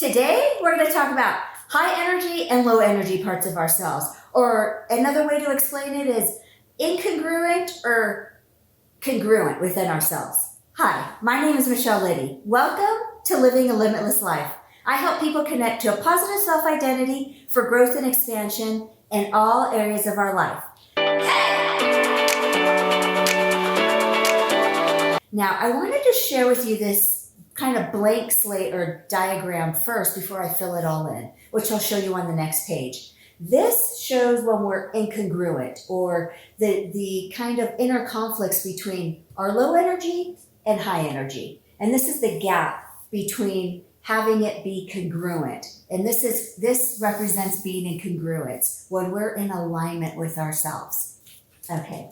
Today, we're going to talk about high energy and low energy parts of ourselves. Or another way to explain it is incongruent or congruent within ourselves. Hi, my name is Michelle Liddy. Welcome to Living a Limitless Life. I help people connect to a positive self-identity for growth and expansion in all areas of our life. Now, I wanted to share with you this kind of blank slate or diagram first before I fill it all in, which I'll show you on the next page. This shows when we're incongruent, or the kind of inner conflicts between our low energy and high energy. And this is the gap between having it be congruent. And this represents being in congruence, when we're in alignment with ourselves. Okay.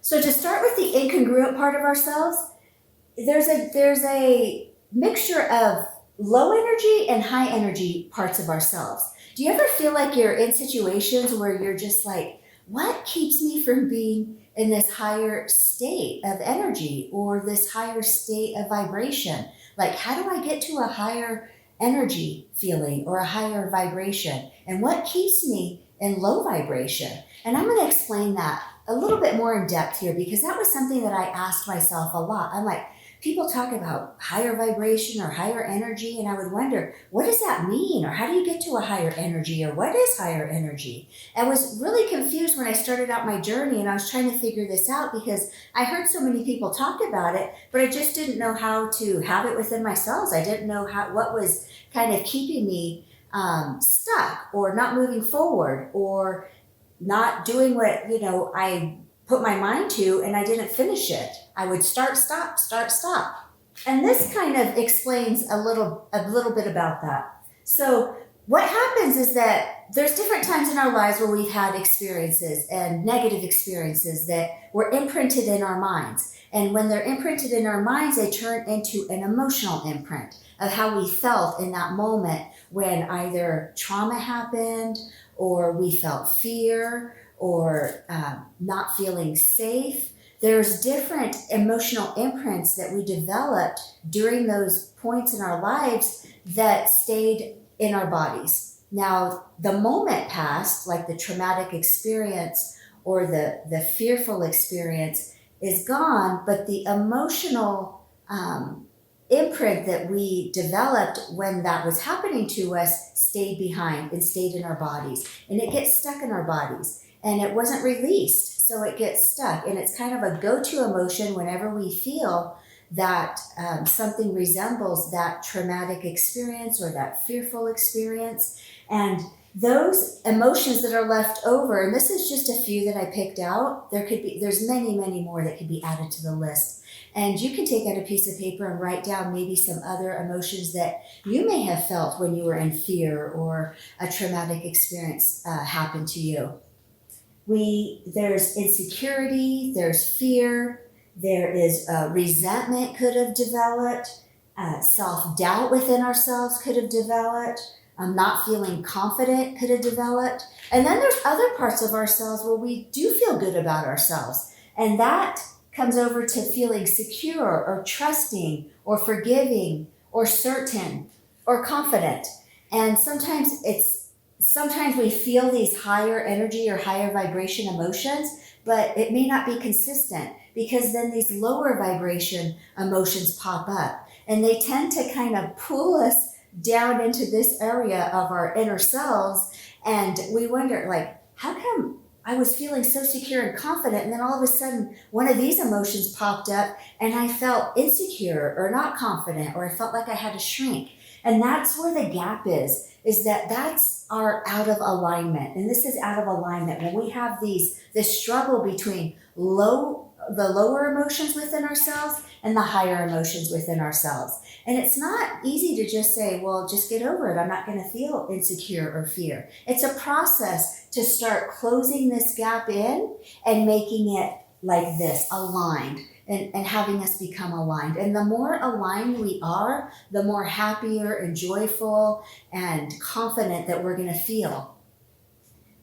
So to start with the incongruent part of ourselves, there's a mixture of low energy and high energy parts of ourselves. Do you ever feel like you're in situations where you're just like, what keeps me from being in this higher state of energy or this higher state of vibration? Like, how do I get to a higher energy feeling or a higher vibration? And what keeps me in low vibration? And I'm going to explain that a little bit more in depth here, because that was something that I asked myself a lot. I'm like, people talk about higher vibration or higher energy, and I would wonder, what does that mean? Or how do you get to a higher energy? Or what is higher energy? I was really confused when I started out my journey, and I was trying to figure this out because I heard so many people talk about it, but I just didn't know how to have it within myself. I didn't know what was kind of keeping me stuck or not moving forward or not doing what, I put my mind to, and I didn't finish it. I would start, stop, start, stop. And this kind of explains a little bit about that. So what happens is that there's different times in our lives where we've had experiences and negative experiences that were imprinted in our minds. And when they're imprinted in our minds, they turn into an emotional imprint of how we felt in that moment when either trauma happened, or we felt fear, or not feeling safe. There's different emotional imprints that we developed during those points in our lives that stayed in our bodies. Now, the moment passed, like the traumatic experience or the fearful experience is gone, but the emotional imprint that we developed when that was happening to us stayed behind and stayed in our bodies. And it gets stuck in our bodies. And it wasn't released, so it gets stuck. And it's kind of a go-to emotion whenever we feel that something resembles that traumatic experience or that fearful experience. And those emotions that are left over, and this is just a few that I picked out, there's many, many more that could be added to the list. And you can take out a piece of paper and write down maybe some other emotions that you may have felt when you were in fear or a traumatic experience happened to you. There's insecurity, there's fear, there is resentment could have developed, self-doubt within ourselves could have developed, not feeling confident could have developed. And then there's other parts of ourselves where we do feel good about ourselves. And that comes over to feeling secure or trusting or forgiving or certain or confident. And sometimes we feel these higher energy or higher vibration emotions, but it may not be consistent, because then these lower vibration emotions pop up, and they tend to kind of pull us down into this area of our inner selves. And we wonder, like, how come I was feeling so secure and confident, and then all of a sudden one of these emotions popped up and I felt insecure or not confident, or I felt like I had to shrink. And that's where the gap is that's our out of alignment. And this is out of alignment when we have this struggle between the lower emotions within ourselves and the higher emotions within ourselves. And it's not easy to just say, well, just get over it. I'm not going to feel insecure or fear. It's a process to start closing this gap in and making it like this, aligned, and having us become aligned. And the more aligned we are, the more happier and joyful and confident that we're going to feel.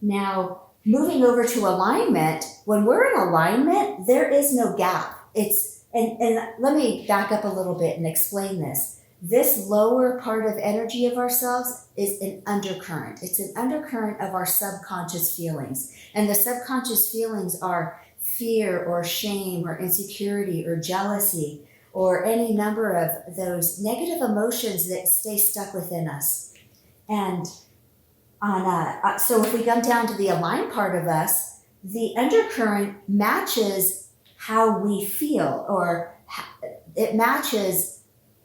Now, moving over to alignment, when we're in alignment, there is no gap. It's And let me back up a little bit and explain this. This lower part of energy of ourselves is an undercurrent. It's an undercurrent of our subconscious feelings. And the subconscious feelings are fear or shame or insecurity or jealousy or any number of those negative emotions that stay stuck within us. And so if we come down to the aligned part of us, the undercurrent matches how we feel, or it matches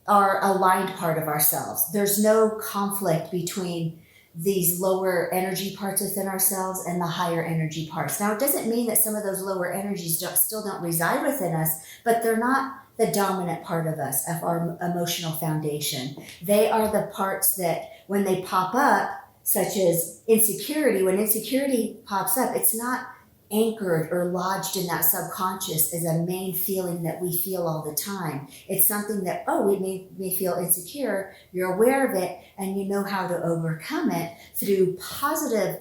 our aligned part of ourselves. There's no conflict between these lower energy parts within ourselves and the higher energy parts. Now, it doesn't mean that some of those lower energies still don't reside within us, but they're not the dominant part of us, of our emotional foundation. They are the parts that when they pop up, such as insecurity, when insecurity pops up, it's not anchored or lodged in that subconscious as a main feeling that we feel all the time. It's something that, we may feel insecure, you're aware of it, and you know how to overcome it through positive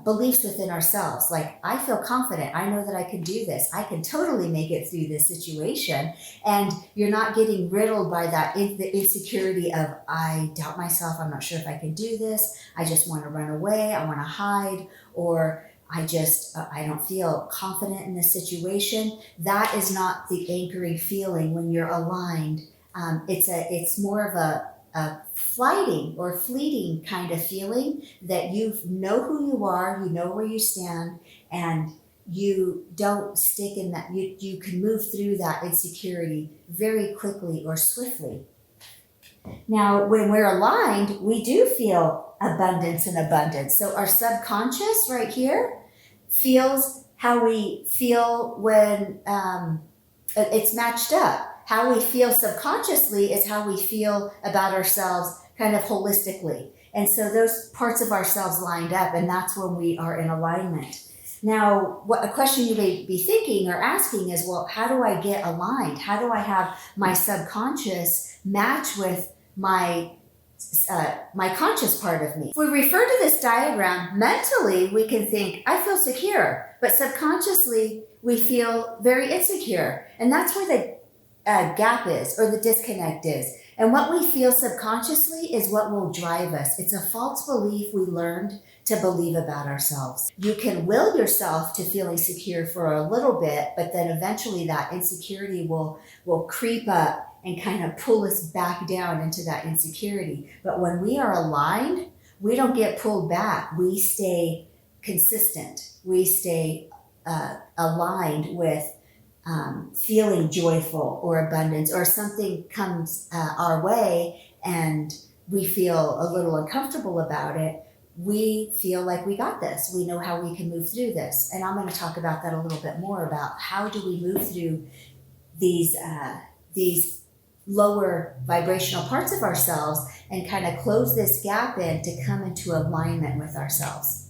beliefs within ourselves. Like, I feel confident. I know that I can do this. I can totally make it through this situation. And you're not getting riddled by the insecurity of, I doubt myself. I'm not sure if I can do this. I just want to run away. I want to hide, or I don't feel confident in this situation. That is not the anchoring feeling when you're aligned. It's more of a flighting or fleeting kind of feeling that you know who you are, you know where you stand, and you don't stick in that. You can move through that insecurity very quickly or swiftly. Now, when we're aligned, we do feel abundance and abundance. So our subconscious right here feels how we feel when it's matched up. How we feel subconsciously is how we feel about ourselves kind of holistically. And so those parts of ourselves lined up, and that's when we are in alignment. Now, a question you may be thinking or asking is, well, how do I get aligned? How do I have my subconscious match with my conscious part of me? If we refer to this diagram, mentally we can think, I feel secure, but subconsciously we feel very insecure. And that's where the gap is, or the disconnect is. And what we feel subconsciously is what will drive us. It's a false belief we learned to believe about ourselves. You can will yourself to feeling secure for a little bit, but then eventually that insecurity will creep up and kind of pull us back down into that insecurity. But when we are aligned, we don't get pulled back. We stay consistent. We stay aligned with feeling joyful or abundance, or something comes our way and we feel a little uncomfortable about it. We feel like we got this. We know how we can move through this. And I'm going to talk about that a little bit more, about how do we move through these lower vibrational parts of ourselves and kind of close this gap in to come into alignment with ourselves.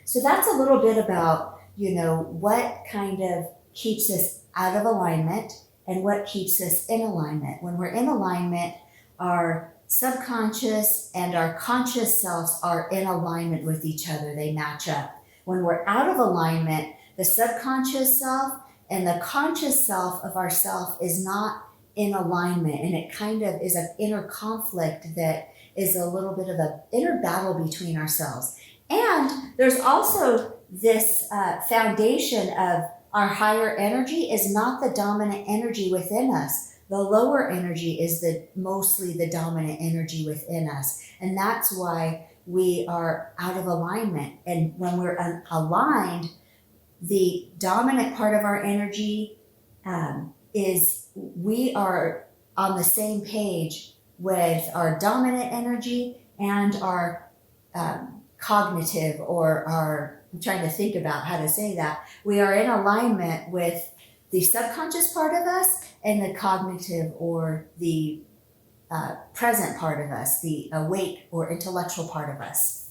So that's a little bit about, what kind of keeps us out of alignment and what keeps us in alignment. When we're in alignment, our subconscious and our conscious selves are in alignment with each other. They match up. When we're out of alignment, the subconscious self and the conscious self of ourself is not in alignment, and it kind of is an inner conflict that is a little bit of an inner battle between ourselves. And there's also this foundation of our higher energy is not the dominant energy within us. The lower energy is mostly the dominant energy within us. And that's why we are out of alignment. And when we're aligned, the dominant part of our energy is we are on the same page with our dominant energy and our cognitive, or our, I'm trying to think about how to say that. We are in alignment with the subconscious part of us and the cognitive, or the present part of us, the awake or intellectual part of us.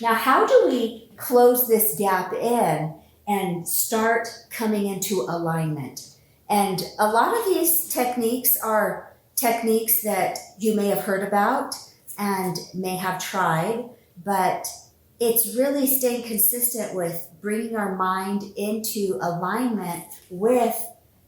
Now, how do we close this gap in and start coming into alignment? And a lot of these techniques are techniques that you may have heard about and may have tried, but it's really staying consistent with bringing our mind into alignment with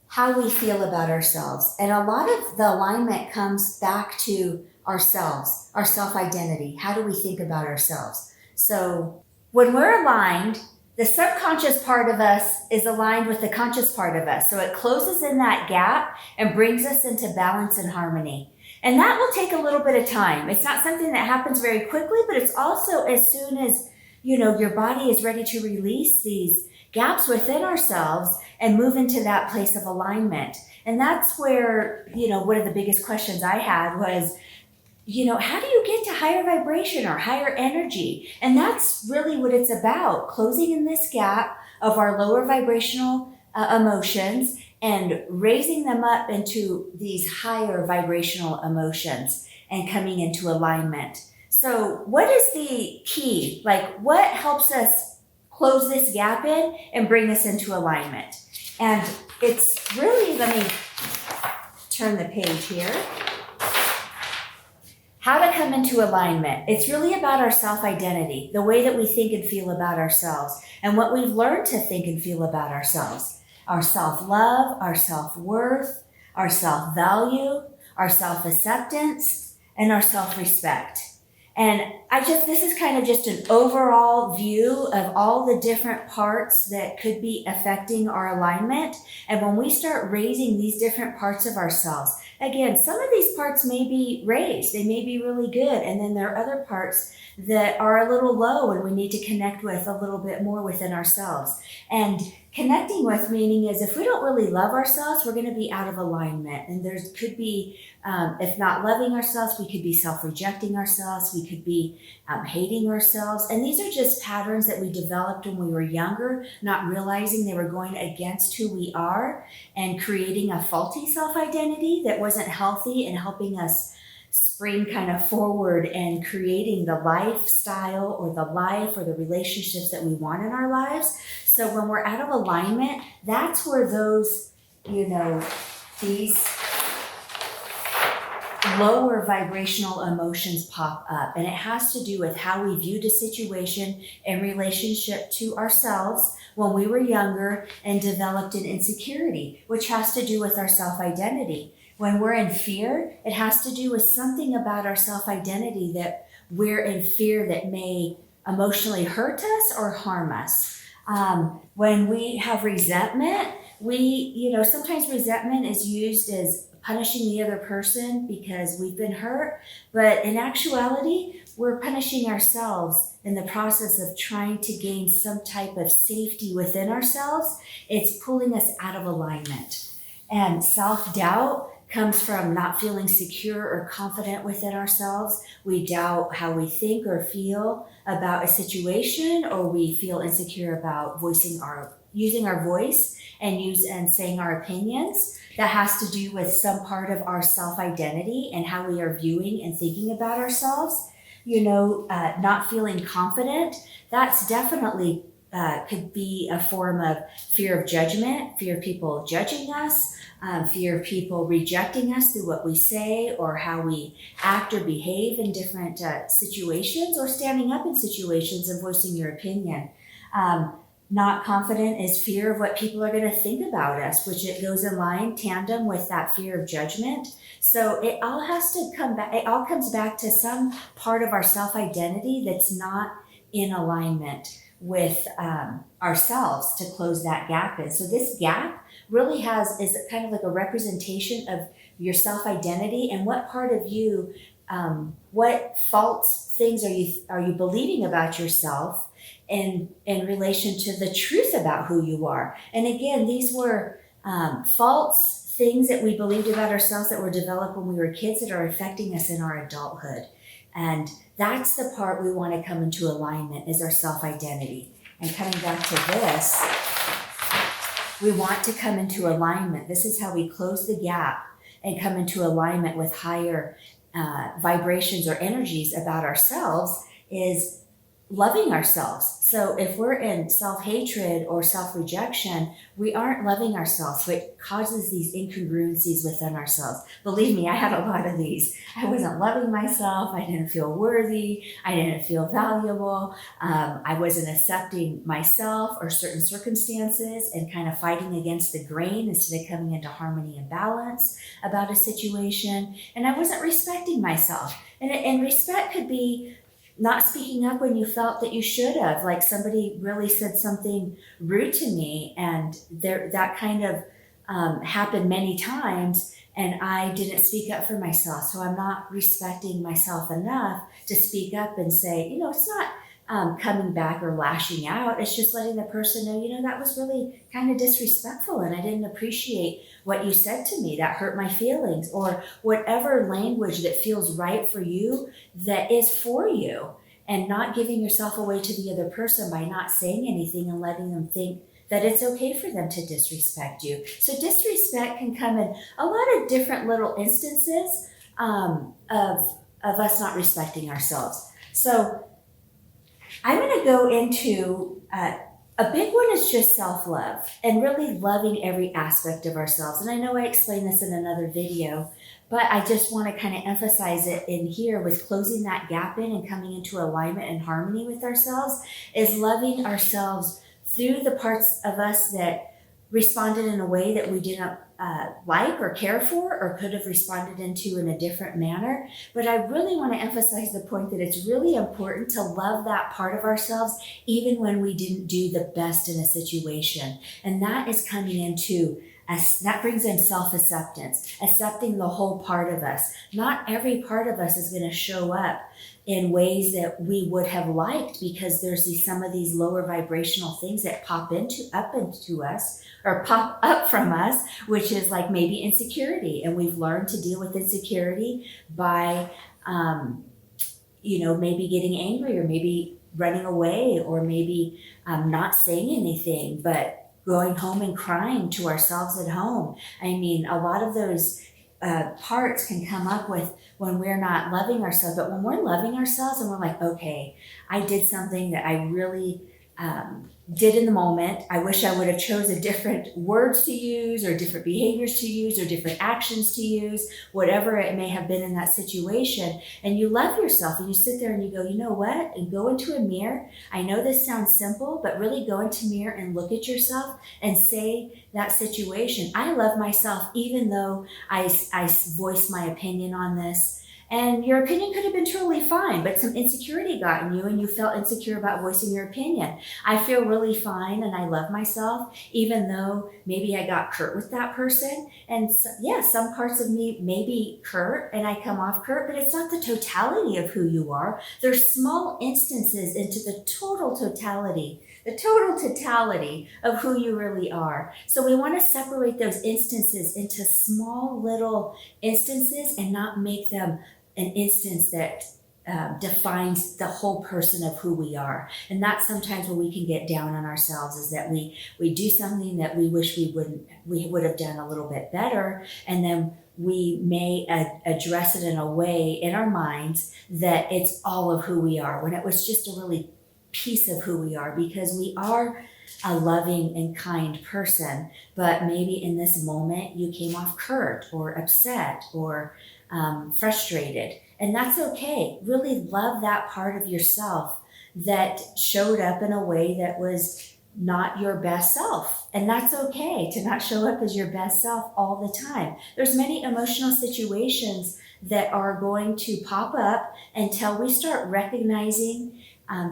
how we feel about ourselves. And a lot of the alignment comes back to ourselves, our self-identity. How do we think about ourselves? So when we're aligned, the subconscious part of us is aligned with the conscious part of us. So it closes in that gap and brings us into balance and harmony. And that will take a little bit of time. It's not something that happens very quickly, but it's also as soon as, your body is ready to release these gaps within ourselves and move into that place of alignment. And that's where, one of the biggest questions I had was, how do you get to higher vibration or higher energy? And that's really what it's about, closing in this gap of our lower vibrational emotions and raising them up into these higher vibrational emotions and coming into alignment. So what is the key? What helps us close this gap in and bring us into alignment? And it's really, let me turn the page here. How to come into alignment. It's really about our self-identity, the way that we think and feel about ourselves, and what we've learned to think and feel about ourselves. Our self-love, our self-worth, our self-value, our self-acceptance, and our self-respect. And this is kind of just an overall view of all the different parts that could be affecting our alignment. And when we start raising these different parts of ourselves, again, some of these parts may be raised, they may be really good. And then there are other parts that are a little low and we need to connect with a little bit more within ourselves. And connecting with meaning is if we don't really love ourselves, we're going to be out of alignment. And there could be, if not loving ourselves, we could be self-rejecting ourselves. We could be hating ourselves. And these are just patterns that we developed when we were younger, not realizing they were going against who we are and creating a faulty self-identity that wasn't healthy and helping us spring kind of forward and creating the lifestyle or the life or the relationships that we want in our lives. So when we're out of alignment, that's where those, these lower vibrational emotions pop up. And it has to do with how we viewed a situation in relationship to ourselves when we were younger and developed an insecurity, which has to do with our self-identity. When we're in fear, it has to do with something about our self-identity that we're in fear that may emotionally hurt us or harm us. When we have resentment, sometimes resentment is used as punishing the other person because we've been hurt, but in actuality, we're punishing ourselves in the process of trying to gain some type of safety within ourselves. It's pulling us out of alignment. And self-doubt comes from not feeling secure or confident within ourselves. We doubt how we think or feel about a situation, or we feel insecure about using our voice and saying our opinions. That has to do with some part of our self-identity and how we are viewing and thinking about ourselves. Not feeling confident, that's definitely could be a form of fear of judgment, fear of people judging us, fear of people rejecting us through what we say or how we act or behave in different situations, or standing up in situations and voicing your opinion. Not confident is fear of what people are going to think about us, which it goes in tandem with that fear of judgment. So it all has to come back. It all comes back to some part of our self-identity that's not in alignment with ourselves to close that gap in. So this gap really is kind of like a representation of your self-identity and what part of you, what false things are you believing about yourself in relation to the truth about who you are. And again, these were false things that we believed about ourselves that were developed when we were kids that are affecting us in our adulthood. And that's the part we want to come into alignment, is our self-identity. And coming back to this, we want to come into alignment. This is how we close the gap and come into alignment with higher vibrations or energies about ourselves, is loving ourselves. So if we're in self-hatred or self-rejection, we aren't loving ourselves. So it causes these incongruencies within ourselves. Believe me, I had a lot of these. I wasn't loving myself. I didn't feel worthy. I didn't feel valuable. I wasn't accepting myself or certain circumstances and kind of fighting against the grain instead of coming into harmony and balance about a situation. And I wasn't respecting myself. And respect could be not speaking up when you felt that you should have, like somebody really said something rude to me, and that kind of happened many times, and I didn't speak up for myself. So I'm not respecting myself enough to speak up and say, it's not coming back or lashing out. It's just letting the person know, that was really kind of disrespectful, and I didn't appreciate what you said to me. That hurt my feelings, or whatever language that feels right for you, that is for you, and not giving yourself away to the other person by not saying anything and letting them think that it's okay for them to disrespect you. So disrespect can come in a lot of different little instances of us not respecting ourselves. So I'm going to go into a big one is just self-love and really loving every aspect of ourselves. And I know I explained this in another video, but I just want to kind of emphasize it in here with closing that gap in and coming into alignment and harmony with ourselves, is loving ourselves through the parts of us that responded in a way that we didn't like or care for, or could have responded into in a different manner. But I really want to emphasize the point that it's really important to love that part of ourselves even when we didn't do the best in a situation. And that is coming into that brings in self-acceptance, accepting the whole part of us. Not every part of us is going to show up in ways that we would have liked, because there's some of these lower vibrational things that pop up into us, or pop up from us, which is like maybe insecurity. And we've learned to deal with insecurity by, maybe getting angry, or maybe running away, or maybe not saying anything, but going home and crying to ourselves at home. I mean, a lot of those parts can come up with when we're not loving ourselves. But when we're loving ourselves and we're like, okay, I did something that I really did in the moment. I wish I would have chosen different words to use, or different behaviors to use, or different actions to use, whatever it may have been in that situation. And you love yourself, and you sit there and you go, you know what? And go into a mirror. I know this sounds simple, but really go into a mirror and look at yourself and say that situation. I love myself, even though I voiced my opinion on this. And your opinion could have been totally fine, but some insecurity got in you and you felt insecure about voicing your opinion. I feel really fine and I love myself, even though maybe I got hurt with that person. And so, some parts of me may be hurt and I come off hurt, but it's not the totality of who you are. There's small instances into the total totality of who you really are. So we want to separate those instances into small little instances and not make them an instance that defines the whole person of who we are. And that's sometimes where we can get down on ourselves, is that we do something that we wish we would have done a little bit better, and then we may address it in a way in our minds that it's all of who we are, when it was just a really piece of who we are, because we are a loving and kind person, but maybe in this moment you came off hurt or upset or frustrated, and that's okay. Really love that part of yourself that showed up in a way that was not your best self, and that's okay to not show up as your best self all the time. There's many emotional situations that are going to pop up until we start recognizing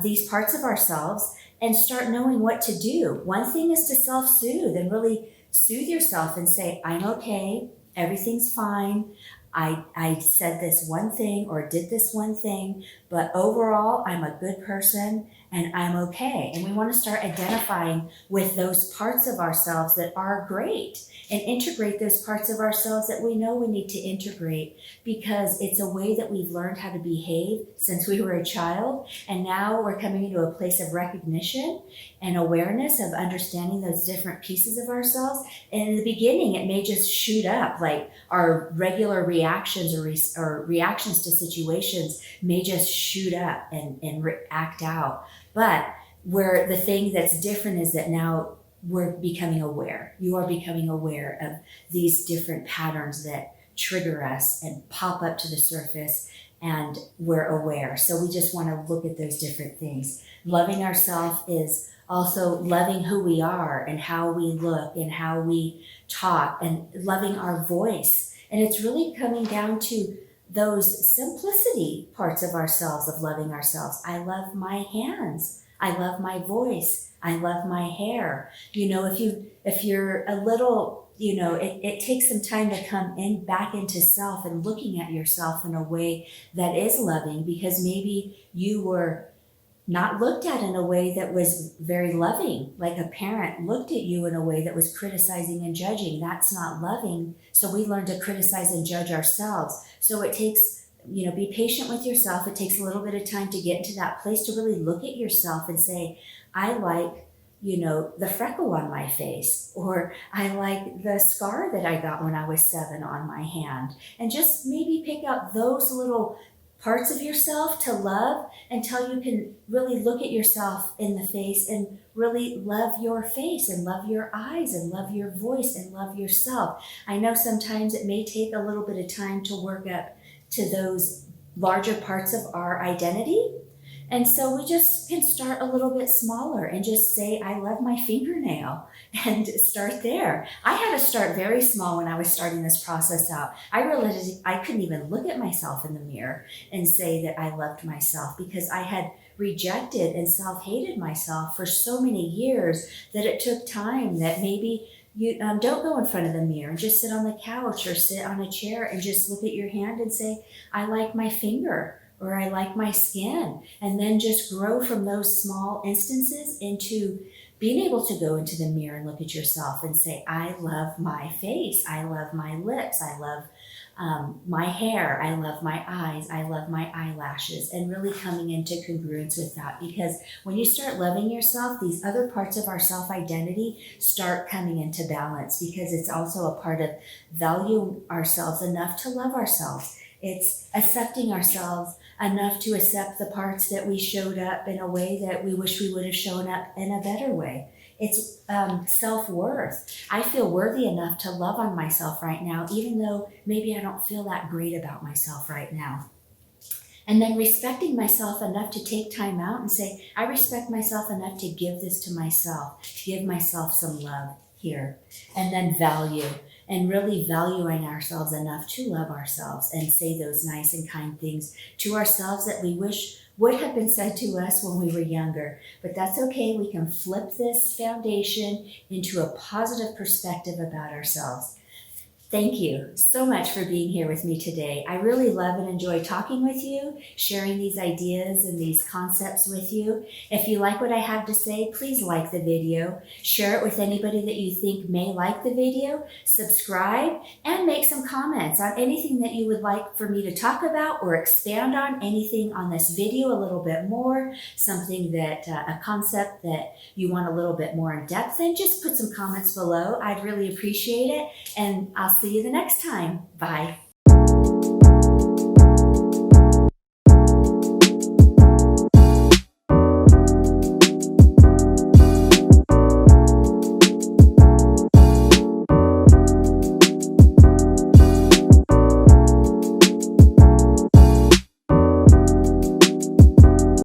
these parts of ourselves and start knowing what to do. One thing is to self-soothe and really soothe yourself and say, I'm okay, everything's fine. I said this one thing or did this one thing, but overall, I'm a good person and I'm okay. And we want to start identifying with those parts of ourselves that are great and integrate those parts of ourselves that we know we need to integrate, because it's a way that we've learned how to behave since we were a child. And now we're coming into a place of recognition and awareness of understanding those different pieces of ourselves. And in the beginning, it may just shoot up, like our regular reactions or reactions to situations may just shoot up and act out. But where the thing that's different is that now we're becoming aware. You are becoming aware of these different patterns that trigger us and pop up to the surface, and we're aware. So we just want to look at those different things. Loving ourselves is also loving who we are and how we look and how we talk, and loving our voice. And it's really coming down to those simplicity parts of ourselves, of loving ourselves. I love my hands. I love my voice. I love my hair. You know, if you're a little, you know, it takes some time to come in back into self and looking at yourself in a way that is loving, because maybe you were not looked at in a way that was very loving, like a parent looked at you in a way that was criticizing and judging. That's not loving. So we learn to criticize and judge ourselves. So it takes, you know, be patient with yourself. It takes a little bit of time to get into that place to really look at yourself and say, I like, you know, the freckle on my face, or I like the scar that I got when I was 7 on my hand. And just maybe pick out those little parts of yourself to love until you can really look at yourself in the face and really love your face and love your eyes and love your voice and love yourself. I know sometimes it may take a little bit of time to work up to those larger parts of our identity. And so we just can start a little bit smaller and just say, I love my fingernail, and start there. I had to start very small when I was starting this process out. I realized I couldn't even look at myself in the mirror and say that I loved myself, because I had rejected and self-hated myself for so many years that it took time. That maybe you don't go in front of the mirror and just sit on the couch or sit on a chair and just look at your hand and say, I like my finger, or I like my skin, and then just grow from those small instances into being able to go into the mirror and look at yourself and say, I love my face, I love my lips, I love my hair, I love my eyes, I love my eyelashes, and really coming into congruence with that. Because when you start loving yourself, these other parts of our self-identity start coming into balance, because it's also a part of valuing ourselves enough to love ourselves. It's accepting ourselves enough to accept the parts that we showed up in a way that we wish we would have shown up in a better way. It's self-worth. I feel worthy enough to love on myself right now, even though maybe I don't feel that great about myself right now. And then respecting myself enough to take time out and say, I respect myself enough to give this to myself, to give myself some love here. And then value. And really valuing ourselves enough to love ourselves and say those nice and kind things to ourselves that we wish would have been said to us when we were younger. But that's okay. We can flip this foundation into a positive perspective about ourselves. Thank you so much for being here with me today. I really love and enjoy talking with you, sharing these ideas and these concepts with you. If you like what I have to say, please like the video, share it with anybody that you think may like the video, subscribe, and make some comments on anything that you would like for me to talk about or expand on, anything on this video a little bit more, something that, a concept that you want a little bit more in depth in. Just put some comments below. I'd really appreciate it, and I'll see you the next time. Bye.